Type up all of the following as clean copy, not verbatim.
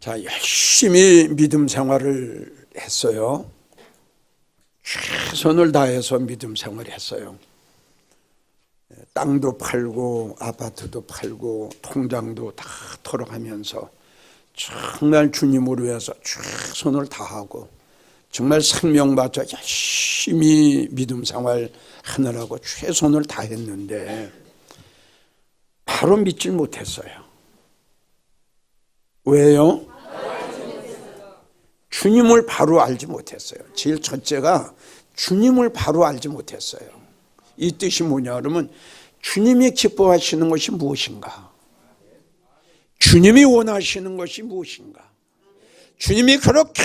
자, 열심히 믿음 생활을 했어요. 최선을 다해서 믿음 생활을 했어요. 땅도 팔고 아파트도 팔고 통장도 다 털어가면서 정말 주님으로 위해서 최선을 다하고 정말 생명 바쳐 열심히 믿음 생활 하느라고 최선을 다했는데 바로 믿질 못했어요. 왜요? 주님을 바로 알지 못했어요. 제일 첫째가 주님을 바로 알지 못했어요. 이 뜻이 뭐냐 그러면 주님이 기뻐하시는 것이 무엇인가? 주님이 원하시는 것이 무엇인가? 주님이 그렇게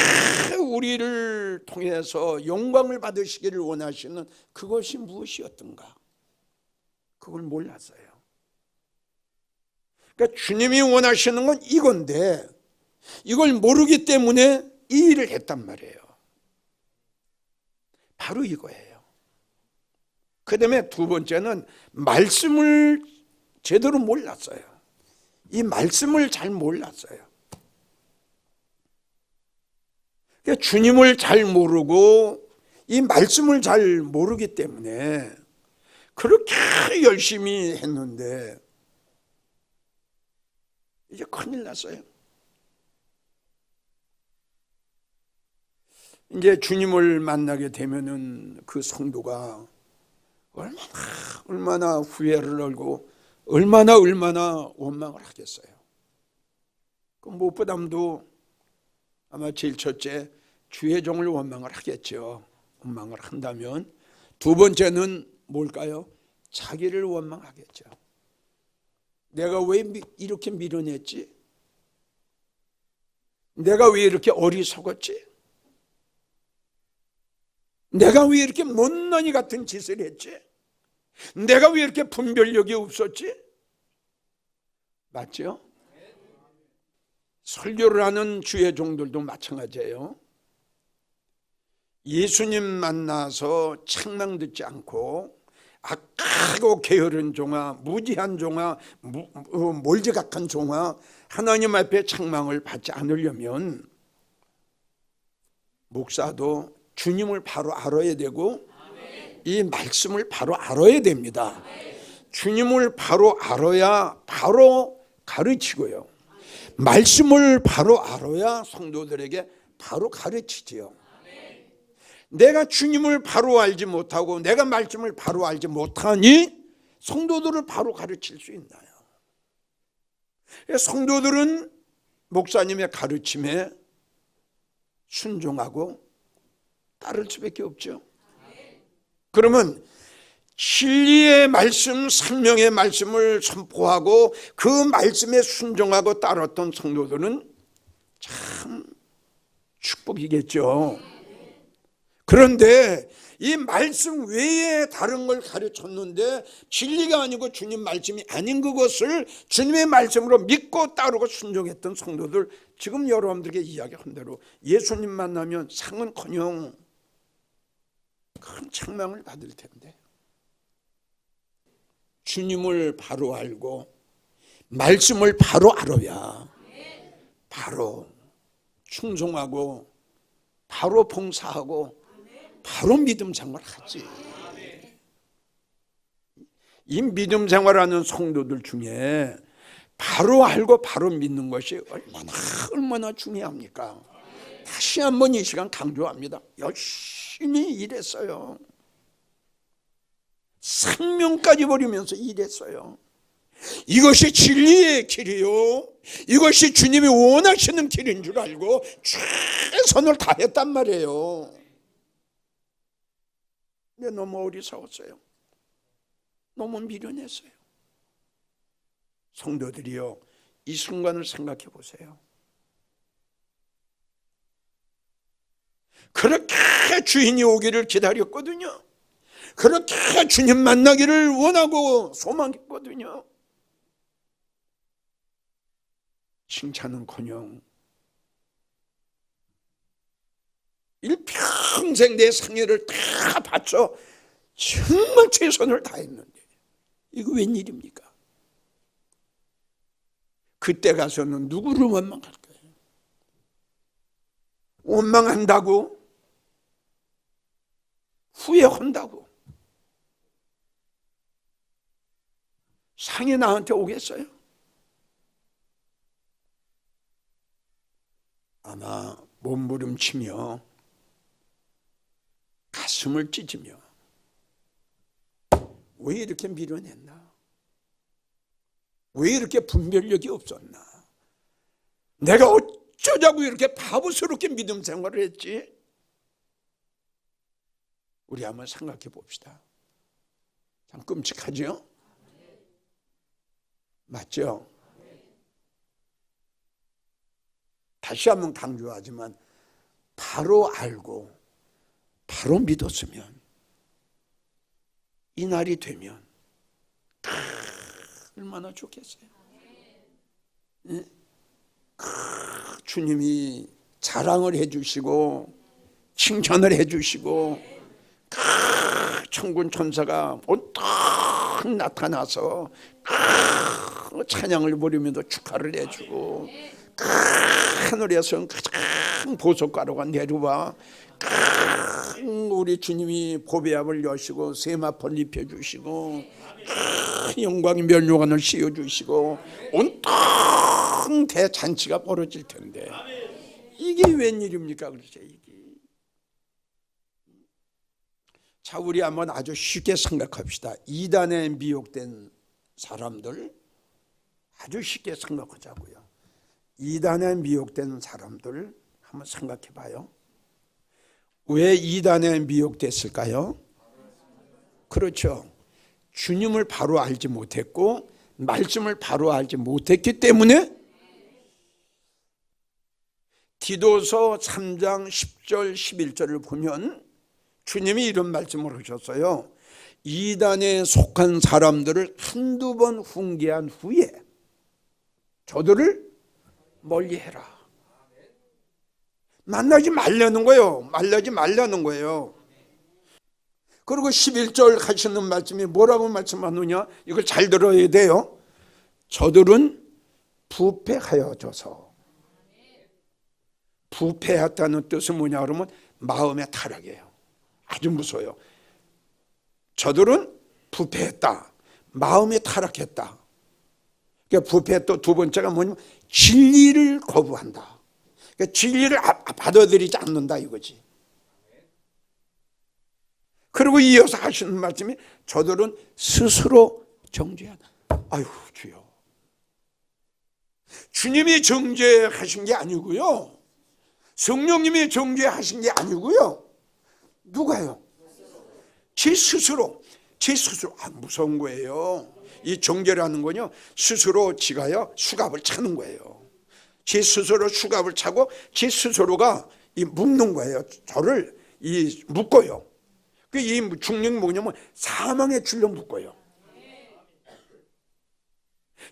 우리를 통해서 영광을 받으시기를 원하시는 그것이 무엇이었던가? 그걸 몰랐어요. 그러니까 주님이 원하시는 건 이건데 이걸 모르기 때문에 이 일을 했단 말이에요. 바로 이거예요. 그 다음에 두 번째는 말씀을 제대로 몰랐어요. 이 말씀을 잘 몰랐어요. 그러니까 주님을 잘 모르고 이 말씀을 잘 모르기 때문에 그렇게 열심히 했는데 이제 큰일 났어요. 이제 주님을 만나게 되면은 그 성도가 얼마나 후회를 하고 얼마나 원망을 하겠어요. 그 무엇보다도 아마 제일 첫째 주의 종을 원망을 하겠죠. 원망을 한다면 두 번째는 뭘까요? 자기를 원망하겠죠. 내가 왜 이렇게 밀어냈지? 내가 왜 이렇게 어리석었지? 내가 왜 이렇게 못난이 같은 짓을 했지? 내가 왜 이렇게 분별력이 없었지? 맞죠? 설교를 하는 주의 종들도 마찬가지예요. 예수님 만나서 책망 듣지 않고 악하고 게으른 종아, 무지한 종아, 몰지각한 종아, 하나님 앞에 책망을 받지 않으려면 목사도 주님을 바로 알아야 되고 이 말씀을 바로 알아야 됩니다. 주님을 바로 알아야 바로 가르치고요. 말씀을 바로 알아야 성도들에게 바로 가르치지요. 내가 주님을 바로 알지 못하고 내가 말씀을 바로 알지 못하니 성도들을 바로 가르칠 수 있나요? 성도들은 목사님의 가르침에 순종하고 따를 수밖에 없죠. 그러면 진리의 말씀, 생명의 말씀을 선포하고 그 말씀에 순종하고 따랐던 성도들은 참 축복이겠죠. 그런데 이 말씀 외에 다른 걸 가르쳤는데 진리가 아니고 주님 말씀이 아닌 그것을 주님의 말씀으로 믿고 따르고 순종했던 성도들, 지금 여러분들에게 이야기한 대로 예수님 만나면 상은커녕 큰 책망을 받을 텐데 주님을 바로 알고 말씀을 바로 알아야 바로 충성하고 바로 봉사하고 바로 믿음 생활을 하지. 이 믿음 생활하는 성도들 중에 바로 알고 바로 믿는 것이 얼마나 중요합니까? 다시 한번 이 시간 강조합니다. 열심히 일했어요. 생명까지 버리면서 일했어요. 이것이 진리의 길이요, 이것이 주님이 원하시는 길인 줄 알고 최선을 다했단 말이에요. 근데 너무 어리석었어요. 너무 미련했어요. 성도들이요, 이 순간을 생각해 보세요. 그렇게 주인이 오기를 기다렸거든요. 그렇게 주님 만나기를 원하고 소망했거든요. 칭찬은커녕 일평생 내 상해를 다 바쳐 정말 최선을 다했는데 이거 웬일입니까? 그때 가서는 누구를 원망할 거예요? 원망한다고, 후회한다고 상이 나한테 오겠어요? 아마 몸부림치며 가슴을 찢으며 왜 이렇게 미련했나? 왜 이렇게 분별력이 없었나? 내가 어쩌자고 이렇게 바보스럽게 믿음 생활을 했지? 우리 한번 생각해 봅시다. 참 끔찍하죠? 맞죠? 다시 한번 강조하지만 바로 알고 바로 믿었으면 이 날이 되면 얼마나 좋겠어요. 네? 주님이 자랑을 해주시고 칭찬을 해주시고 천군 천사가 온통 나타나서 찬양을 부르면서 축하를 해주고 하늘에서 가장 보석가루가 내려와 우리 주님이 보배압을 여시고 세마포를 입혀주시고 영광의 면류관을 씌워주시고 온통 대잔치가 벌어질 텐데 이게 웬일입니까? 그렇죠? 이게. 자, 우리 한번 아주 쉽게 생각합시다. 이단에 미혹된 사람들 아주 쉽게 생각하자고요. 이단에 미혹된 사람들 한번 생각해 봐요. 왜 이단에 미혹됐을까요? 그렇죠. 주님을 바로 알지 못했고 말씀을 바로 알지 못했기 때문에. 디도서 3장 10절 11절을 보면 주님이 이런 말씀을 하셨어요. 이단에 속한 사람들을 한두 번 훈계한 후에 저들을 멀리해라. 만나지 말라는 거예요. 만나지 말라는 거예요. 그리고 11절 하시는 말씀이 뭐라고 말씀하느냐? 이걸 잘 들어야 돼요. 저들은 부패하여져서. 부패했다는 뜻은 뭐냐 그러면 마음의 타락이에요. 아주 무서워요. 저들은 부패했다. 마음이 타락했다. 그러니까 부패 또 두 번째가 뭐냐면 진리를 거부한다. 그러니까 진리를 받아들이지 않는다 이거지. 그리고 이어서 하시는 말씀이 저들은 스스로 정죄하다. 아유 주여. 주님이 정죄하신 게 아니고요. 성령님이 정죄하신 게 아니고요. 누가요? 제 스스로. 무서운 거예요. 이 정죄라는 건요, 스스로 지가요 수갑을 차는 거예요. 제 스스로 수갑을 차고 제 스스로가 이 묶는 거예요. 저를 이 묶어요. 이 중력이 뭐냐면 사망의 줄로 묶어요.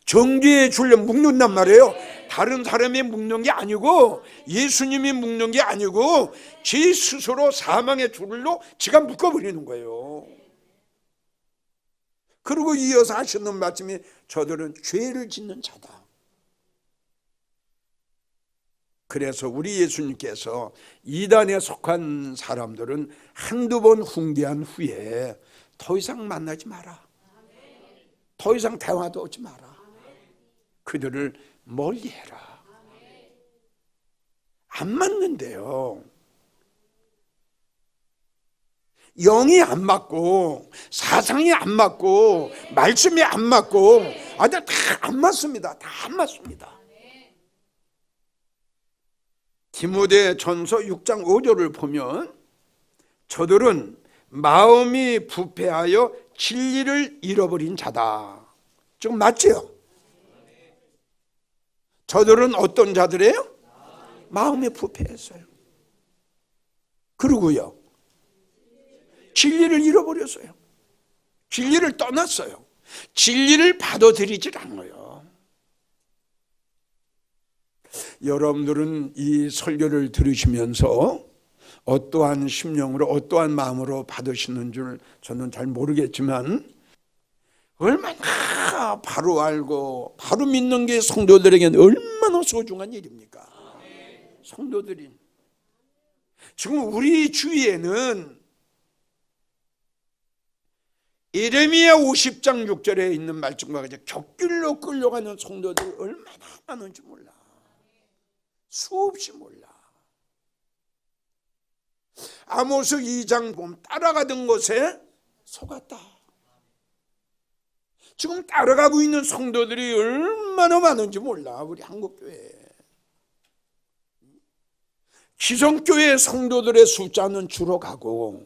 정죄의 줄로 묶는단 말이에요. 다른 사람이 묶는 게 아니고 예수님이 묶는 게 아니고 제 스스로 사망의 줄로 지가 묶어버리는 거예요. 그리고 이어서 하시는 말씀이 저들은 죄를 짓는 자다. 그래서 우리 예수님께서 이단에 속한 사람들은 한두 번 훈계한 후에 더 이상 만나지 마라. 더 이상 대화도 하지 마라. 그들을 멀리해라. 안 맞는데요. 영이 안 맞고 사상이 안 맞고 말씀이 안 맞고 다 안 맞습니다. 다 안 맞습니다. 디모데전서 6장 5절을 보면 저들은 마음이 부패하여 진리를 잃어버린 자다. 지금 맞죠? 저들은 어떤 자들이에요? 마음이 부패했어요. 그리고요 진리를 잃어버렸어요. 진리를 떠났어요. 진리를 받아들이질 않아요. 여러분들은 이 설교를 들으시면서 어떠한 심령으로 어떠한 마음으로 받으시는 줄 저는 잘 모르겠지만 얼마나 바로 알고 바로 믿는 게 성도들에게는 얼마나 소중한 일입니까? 성도들이 지금 우리 주위에는 예레미야 50장 6절에 있는 말씀과 같이 격길로 끌려가는 성도들이 얼마나 많은지 몰라. 수없이 몰라. 아모스 2장 보면 따라가던 곳에 속았다. 지금 따라가고 있는 성도들이 얼마나 많은지 몰라. 우리 한국교회 기성교회 성도들의 숫자는 줄어가고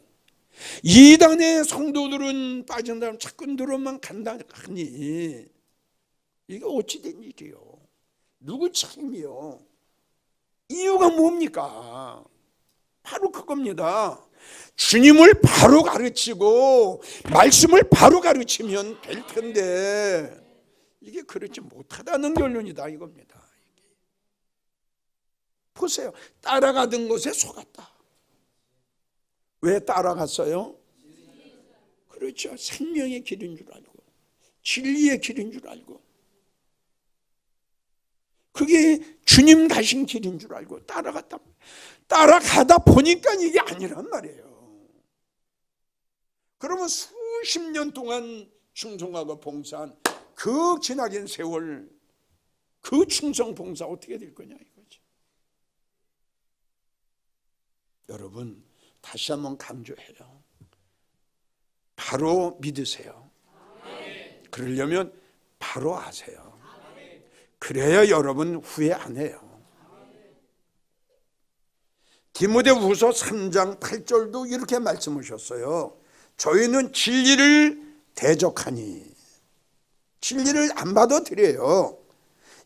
이단의 성도들은 빠진 사람 착근들어만 간다 하니 이게 어찌 된 일이요? 누구 책임이요? 이유가 뭡니까? 바로 그겁니다. 주님을 바로 가르치고 말씀을 바로 가르치면 될 텐데 이게 그렇지 못하다는 결론이다 이겁니다. 보세요. 따라가던 곳에 속았다. 왜 따라갔어요? 그렇죠. 생명의 길인 줄 알고 진리의 길인 줄 알고 그게 주님 가신 길인 줄 알고 따라갔다. 따라가다 보니까 이게 아니란 말이에요. 그러면 수십 년 동안 충성하고 봉사한 그 지나긴 세월 그 충성 봉사 어떻게 될 거냐 이거죠. 여러분 다시 한번 강조해요. 바로 믿으세요. 그러려면 바로 아세요. 그래야 여러분 후회 안 해요. 디모데후서 3장 8절도 이렇게 말씀하셨어요. 저희는 진리를 대적하니 진리를 안 받아들여요.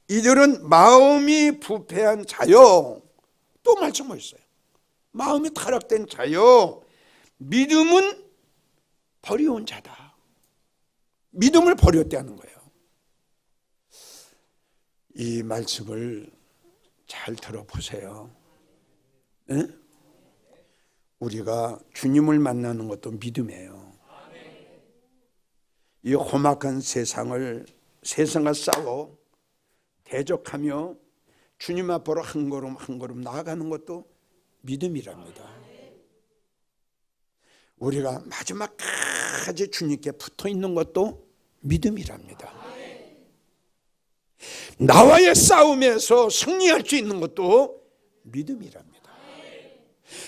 이들은 마음이 부패한 자요. 또 말씀하셨어요. 마음이 타락된 자요. 믿음은 버려온 자다. 믿음을 버렸다는 거예요. 이 말씀을 잘 들어보세요. 네? 우리가 주님을 만나는 것도 믿음이에요. 이 험악한 세상과 싸워 대적하며 주님 앞으로 한 걸음 한 걸음 나아가는 것도 믿음이랍니다. 우리가 마지막까지 주님께 붙어 있는 것도 믿음이랍니다. 나와의 싸움에서 승리할 수 있는 것도 믿음이랍니다.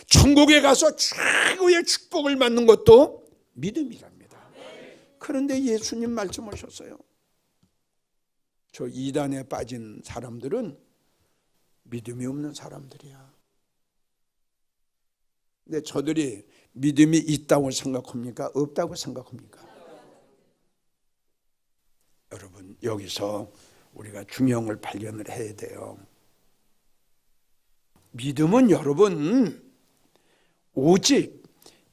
천국에 가서 최고의 축복을 받는 것도 믿음이랍니다. 그런데 예수님 말씀하셨어요. 저 이단에 빠진 사람들은 믿음이 없는 사람들이야. 근데 저들이 믿음이 있다고 생각합니까? 없다고 생각합니까? 여러분 여기서 우리가 중요한 걸 발견을 해야 돼요. 믿음은 여러분 오직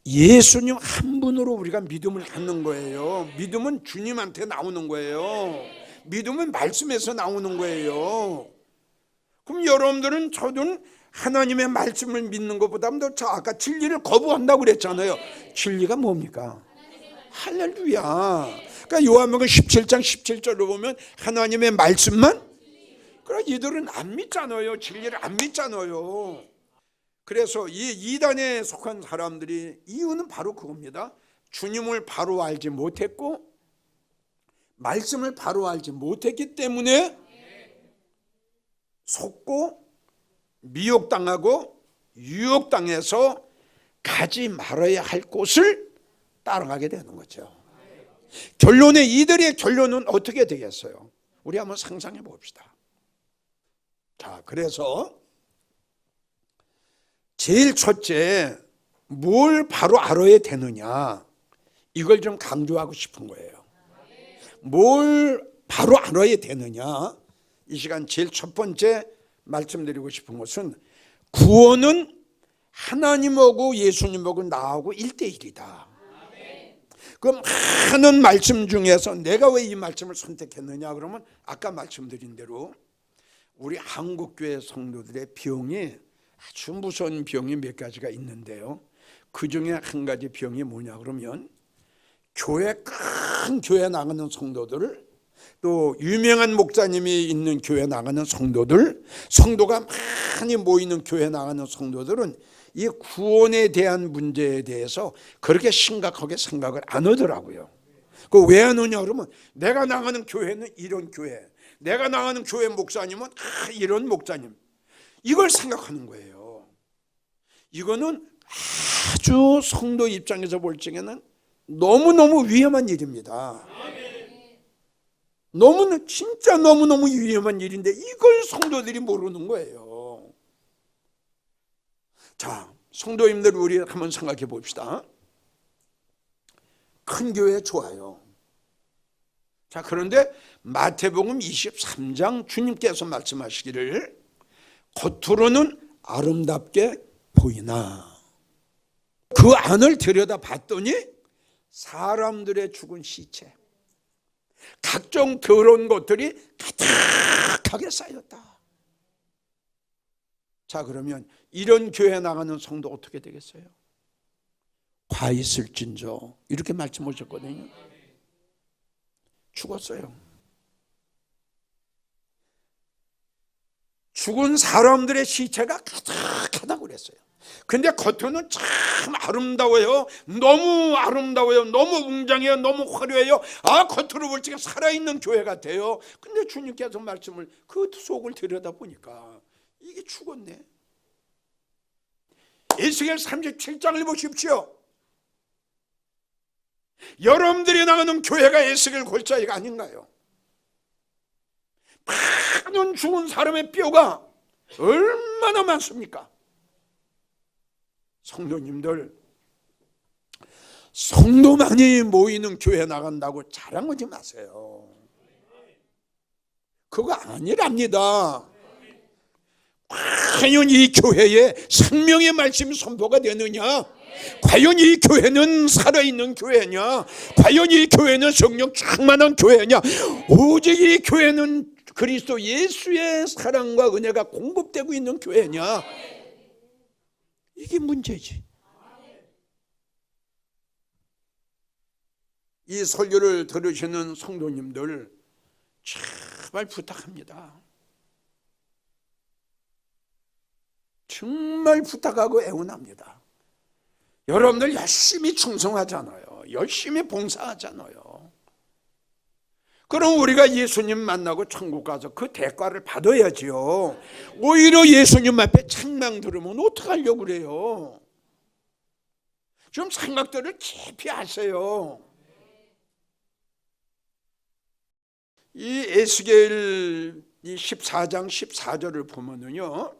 예수님 한 분으로 우리가 믿음을 갖는 거예요. 믿음은 주님한테 나오는 거예요. 믿음은 말씀에서 나오는 거예요. 그럼 여러분들은 저는 하나님의 말씀을 믿는 것보다도 저 아까 진리를 거부한다고 그랬잖아요. 진리가 뭡니까? 할렐루야. 그러니까 요한복음 17장 17절로 보면 하나님의 말씀만 그럼 이들은 안 믿잖아요. 진리를 안 믿잖아요. 그래서 이 이단에 속한 사람들이 이유는 바로 그겁니다. 주님을 바로 알지 못했고 말씀을 바로 알지 못했기 때문에 속고 미혹당하고 유혹당해서 가지 말아야 할 곳을 따라가게 되는 거죠. 결론에 이들의 결론은 어떻게 되겠어요? 우리 한번 상상해 봅시다. 자, 그래서 제일 첫째 뭘 바로 알아야 되느냐 이걸 좀 강조하고 싶은 거예요. 뭘 바로 알아야 되느냐 이 시간 제일 첫 번째 말씀드리고 싶은 것은 구원은 하나님하고 예수님하고 나하고 1대1이다. 그럼 많은 말씀 중에서 내가 왜 이 말씀을 선택했느냐 그러면 아까 말씀드린 대로 우리 한국교회 성도들의 병이 아주 무서운 병이 몇 가지가 있는데요. 그 중에 한 가지 병이 뭐냐 그러면 큰 교회 나가는 성도들을 또 유명한 목사님이 있는 교회 나가는 성도들 성도가 많이 모이는 교회 나가는 성도들은 이 구원에 대한 문제에 대해서 그렇게 심각하게 생각을 안 하더라고요. 그 왜 안 하냐 그러면 내가 나가는 교회는 이런 교회, 내가 나가는 교회 목사님은 이런 목사님, 이걸 생각하는 거예요. 이거는 아주 성도 입장에서 볼 적에는 너무너무 위험한 일입니다. 진짜 너무너무 위험한 일인데 이걸 성도들이 모르는 거예요. 자, 성도님들 우리 한번 생각해 봅시다. 큰 교회 좋아요. 자, 그런데 마태복음 23장 주님께서 말씀하시기를 겉으로는 아름답게 보이나 그 안을 들여다 봤더니 사람들의 죽은 시체, 각종 더러운 것들이 가득하게 쌓였다. 자, 그러면 이런 교회 나가는 성도 어떻게 되겠어요? 과 있을진저 이렇게 말씀하셨거든요. 죽었어요. 죽은 사람들의 시체가 가득하다고 그랬어요. 근데 겉으로는 참 아름다워요. 너무 아름다워요. 너무 웅장해요. 너무 화려해요. 겉으로 볼 적에 살아있는 교회 같아요. 근데 주님께서 말씀을 그 속을 들여다보니까 이게 죽었네. 에스겔 37장을 보십시오. 여러분들이 나가는 교회가 에스겔 골짜기가 아닌가요? 많은 죽은 사람의 뼈가 얼마나 많습니까? 성도님들, 성도 많이 모이는 교회 나간다고 자랑하지 마세요. 그거 아니랍니다. 과연 이 교회에 생명의 말씀이 선포가 되느냐? 과연 이 교회는 살아있는 교회냐? 과연 이 교회는 성령 충만한 교회냐? 오직 이 교회는 그리스도 예수의 사랑과 은혜가 공급되고 있는 교회냐? 이게 문제지. 이 설교를 들으시는 성도님들 제발 부탁합니다. 정말 부탁하고 애원합니다. 여러분들 열심히 충성하잖아요. 열심히 봉사하잖아요. 그럼 우리가 예수님 만나고 천국 가서 그 대가를 받아야지요. 오히려 예수님 앞에 책망 들으면 어떡하려고 그래요? 좀 생각들을 깊이 하세요. 이 에스겔 14장 14절을 보면은요,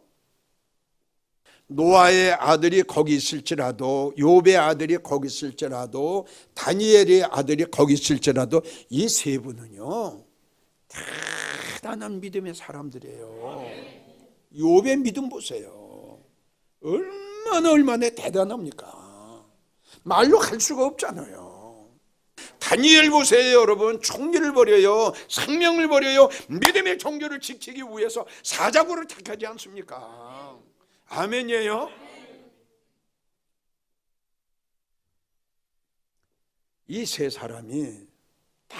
노아의 아들이 거기 있을지라도, 욥의 아들이 거기 있을지라도, 다니엘의 아들이 거기 있을지라도 이 세 분은요 대단한 믿음의 사람들이에요. 욥의 믿음 보세요. 얼마나 대단합니까? 말로 할 수가 없잖아요. 다니엘 보세요. 여러분, 총리를 버려요. 생명을 버려요. 믿음의 종교를 지키기 위해서 사자고를 택하지 않습니까? 아멘이에요. 이 세 사람이 다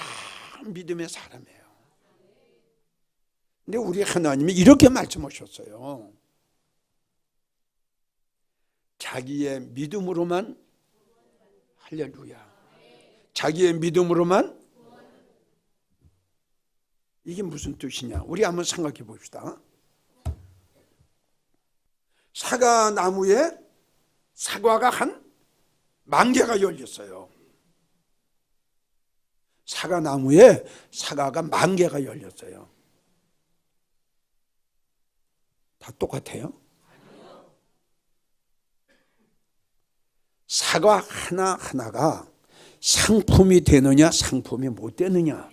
믿음의 사람이에요. 근데 우리 하나님이 이렇게 말씀하셨어요. 자기의 믿음으로만, 할렐루야, 자기의 믿음으로만. 이게 무슨 뜻이냐? 우리 한번 생각해 봅시다. 사과 나무에 사과가 한 10,000개가 열렸어요. 사과 나무에 사과가 10,000개가 열렸어요. 다 똑같아요? 사과 하나하나가 상품이 되느냐 상품이 못 되느냐.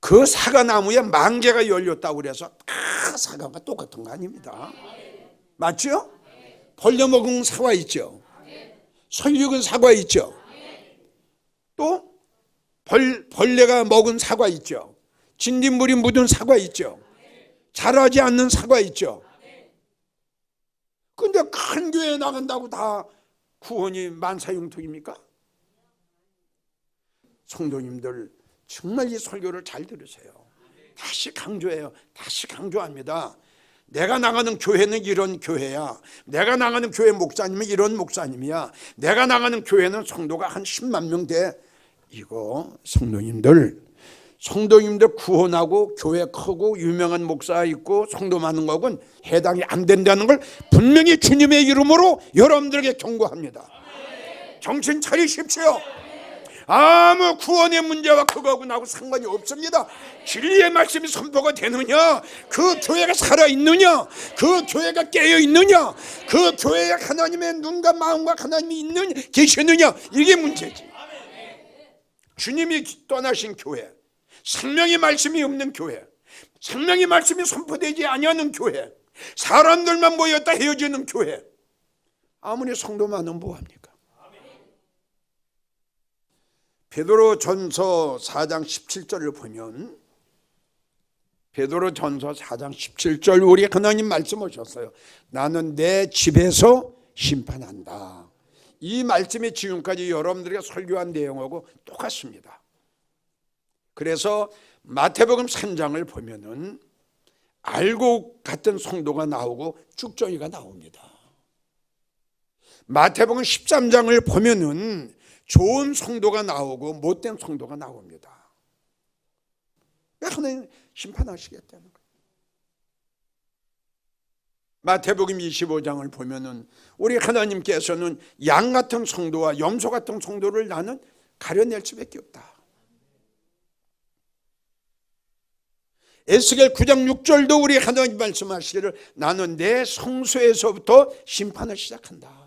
그 사과나무에 10,000개가 열렸다고 그래서 다 사과가 똑같은 거 아닙니다. 맞죠? 벌려먹은 사과 있죠. 설육은 사과 있죠. 또 벌레가 먹은 사과 있죠. 진딧물이 묻은 사과 있죠. 자라지 않는 사과 있죠. 근데 큰 교회에 나간다고 다 구원이 만사형통입니까? 성도님들 정말 이 설교를 잘 들으세요. 다시 강조해요. 다시 강조합니다. 내가 나가는 교회는 이런 교회야, 내가 나가는 교회 목사님은 이런 목사님이야, 내가 나가는 교회는 성도가 한 10만 명 돼. 이거 성도님들 구원하고 교회 크고 유명한 목사 있고 성도 많은 거하고는 해당이 안 된다는 걸 분명히 주님의 이름으로 여러분들에게 경고합니다. 정신 차리십시오. 아무 구원의 문제와 그거하고 나하고 상관이 없습니다. 진리의 말씀이 선포가 되느냐, 그 교회가 살아있느냐, 그 교회가 깨어있느냐, 그 교회에 하나님의 눈과 마음과 하나님이 계시느냐, 이게 문제지. 주님이 떠나신 교회, 생명의 말씀이 없는 교회, 생명의 말씀이 선포되지 아니하는 교회, 사람들만 모였다 헤어지는 교회, 아무리 성도 많으면 뭐합니까? 베드로전서 4장 17절을 보면, 베드로전서 4장 17절 우리 하나님 말씀하셨어요. 나는 내 집에서 심판한다. 이 말씀이 지금까지 여러분들에게 설교한 내용하고 똑같습니다. 그래서 마태복음 3장을 보면은 알고 같은 성도가 나오고 쭉정이가 나옵니다. 마태복음 13장을 보면은 좋은 성도가 나오고 못된 성도가 나옵니다. 하나님 심판하시겠다는 거예요. 마태복음 25장을 보면은 우리 하나님께서는 양 같은 성도와 염소 같은 성도를 나는 가려낼 수밖에 없다. 에스겔 9장 6절도 우리 하나님 말씀하시기를 나는 내 성소에서부터 심판을 시작한다.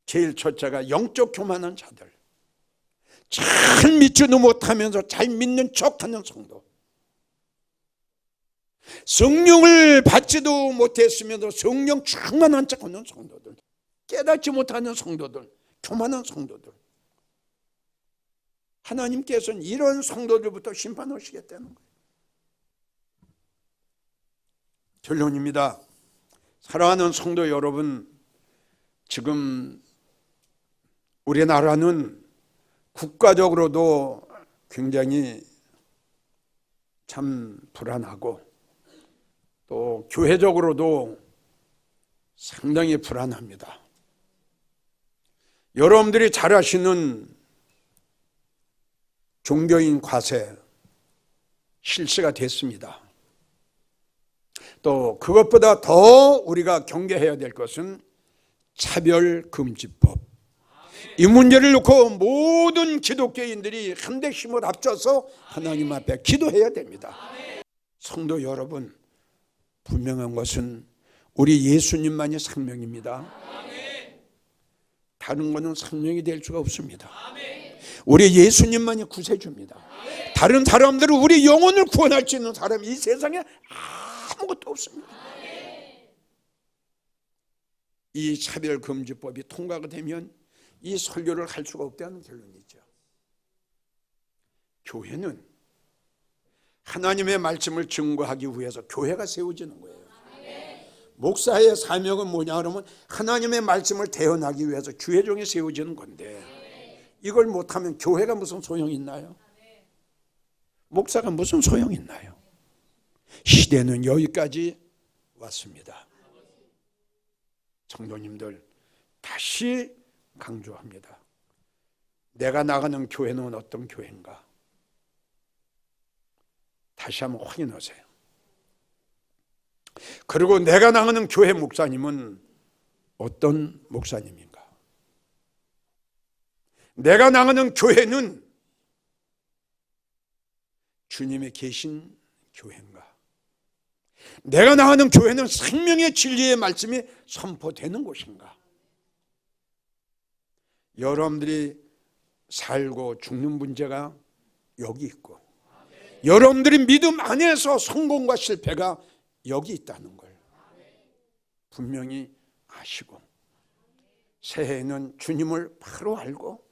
제일 첫째가 영적 교만한 자들, 잘 믿지도 못하면서 잘 믿는 척하는 성도, 성령을 받지도 못했으면서 성령 충만한 척하는 성도들, 깨닫지 못하는 성도들, 교만한 성도들, 하나님께서는 이런 성도들부터 심판하시겠다는 거예요. 결론입니다. 사랑하는 성도 여러분, 지금 우리나라는 국가적으로도 굉장히 참 불안하고 또 교회적으로도 상당히 불안합니다. 여러분들이 잘 아시는 종교인 과세 실시가 됐습니다. 또 그것보다 더 우리가 경계해야 될 것은 차별금지법. 이 문제를 놓고 모든 기독교인들이 한데 힘을 합쳐서 하나님 앞에 기도해야 됩니다. 성도 여러분, 분명한 것은 우리 예수님만이 생명입니다. 다른 것은 생명이 될 수가 없습니다. 우리 예수님만이 구세주입니다. 다른 사람들은 우리 영혼을 구원할 수 있는 사람이 이 세상에 아무것도 없습니다. 이 차별금지법이 통과가 되면 이 설교를 할 수가 없다는 결론이죠. 교회는 하나님의 말씀을 증거하기 위해서 교회가 세워지는 거예요. 목사의 사명은 뭐냐 그러면 하나님의 말씀을 대언하기 위해서 주회종이 세워지는 건데, 이걸 못하면 교회가 무슨 소용이 있나요? 목사가 무슨 소용이 있나요? 시대는 여기까지 왔습니다. 성도님들, 다시 강조합니다. 내가 나가는 교회는 어떤 교회인가? 다시 한번 확인하세요. 그리고 내가 나가는 교회 목사님은 어떤 목사님인가? 내가 나가는 교회는 주님이 계신 교회인가? 내가 나가는 교회는 생명의 진리의 말씀이 선포되는 곳인가? 여러분들이 살고 죽는 문제가 여기 있고, 여러분들이 믿음 안에서 성공과 실패가 여기 있다는 걸 분명히 아시고, 새해에는 주님을 바로 알고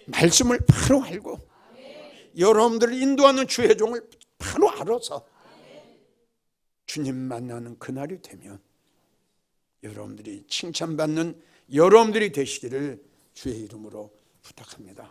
말씀을 바로 알고 여러분들을 인도하는 주의 종을 바로 알아서 주님 만나는 그날이 되면 여러분들이 칭찬받는 여러분들이 되시기를 주의 이름으로 부탁합니다.